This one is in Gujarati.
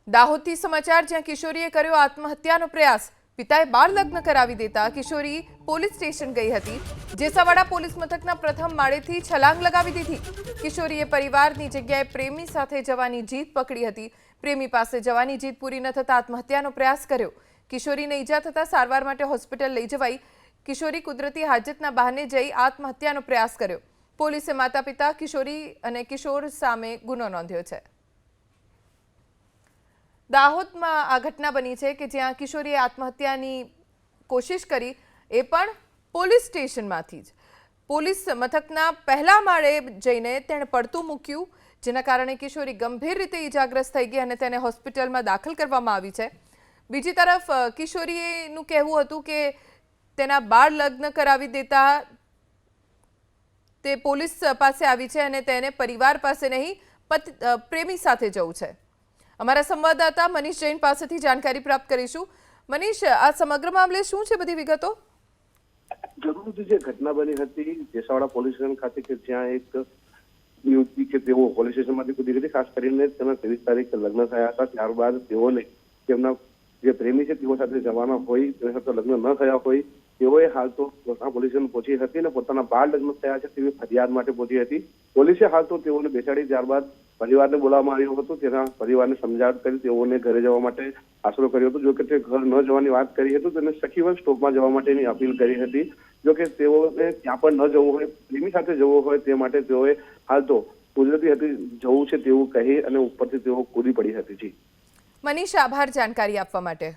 દાહોદથી સમાચાર, જ્યાં કિશોરીએ કર્યો આત્મહત્યાનો પ્રયાસ। પિતાએ બાળ લગ્ન કરાવી દેતા કિશોરી પોલીસ સ્ટેશન ગઈ હતી। જેસાવાડા પોલીસ મથકના પ્રથમ માળેથી છલાંગ લગાવી દીધી। કિશોરીએ પરિવારની જગ્યાએ પ્રેમી સાથે જવાની જીદ પકડી હતી। પ્રેમી પાસે જવાની જીદ પૂરી ન થતા આત્મહત્યાનો પ્રયાસ કર્યો। કિશોરીને ઈજા થતા સારવાર માટે હોસ્પિટલ લઈ જવાઈ। કિશોરી કુદરતી હાજતના બહાને જઈ આત્મહત્યાનો પ્રયાસ કર્યો। પોલીસે માતા-પિતા કિશોરી અને કિશોર સામે ગુનો નોંધ્યો છે। દાહોદમાં આ ઘટના બની છે કે જ્યાં કિશોરીએ આત્મહત્યાની કોશિશ કરી, એ પણ પોલીસ સ્ટેશનમાંથી જ। પોલીસ મથકના પહેલા માળે જઈને તેણે પડતું મૂક્યું, જેના કારણે કિશોરી ગંભીર રીતે ઈજાગ્રસ્ત થઈ ગઈ અને તેને હોસ્પિટલમાં દાખલ કરવામાં આવી છે। બીજી તરફ કિશોરીનું કહેવું હતું કે તેના બાળ લગ્ન કરાવી દેતા તે પોલીસ પાસે આવી છે અને તેને પરિવાર પાસે નહીં, પ્રેમી સાથે જવું છે। અમારા સંવાદદાતા મનીષ જૈન પાસેથી જાણકારી પ્રાપ્ત કરીશું। મનીષ, આ સમગ્ર મામલે શું છે બધી વિગતો? જરૂરથી જે ઘટના બની હતી જેસાવાડા પોલીસ સ્ટેશન ખાતે કે જ્યાં એક યુવતી કે તેઓ પોલીસ સ્ટેશનમાંથી કૂદી ગઈ, ખાસ કરીને તેના 23 તારીખે લગ્ન થયા હતા। ત્યારબાદ તેઓને તેમના જે પ્રેમી છે તેઓ સાથે જવાના હોય, તેની સાથે લગ્ન ન થયા હોય, તેઓએ હાલ તો પોલીસ સ્ટેશન પહોંચી હતી અને પોતાના બાળ લગ્ન થયા છે તેવી ફરિયાદ માટે પહોંચી હતી। પોલીસે હાલ તો તેઓને બેસાડી ત્યારબાદ પરિવારને બોલાવવામાં આવ્યો હતો। તેના પરિવારને સમજાવટ કરી તેઓને ઘરે જવા માટે આશરો કર્યો હતો। જો કે તે ઘર ન જવાની વાત કરી હતી, તેને સખીવન સ્ટોપમાં જવા માટેની અપીલ કરી હતી। જો કે તેઓને ત્યાં પણ ન જવું હોય, પ્રેમી સાથે જવું હોય, તે માટે તેઓએ હાલ તો કુદરતી હતી જવું છે તેવું કહી અને ઉપરથી તેઓ કૂદી પડી હતી। જી મનીષ, આભાર જાણકારી આપવા માટે।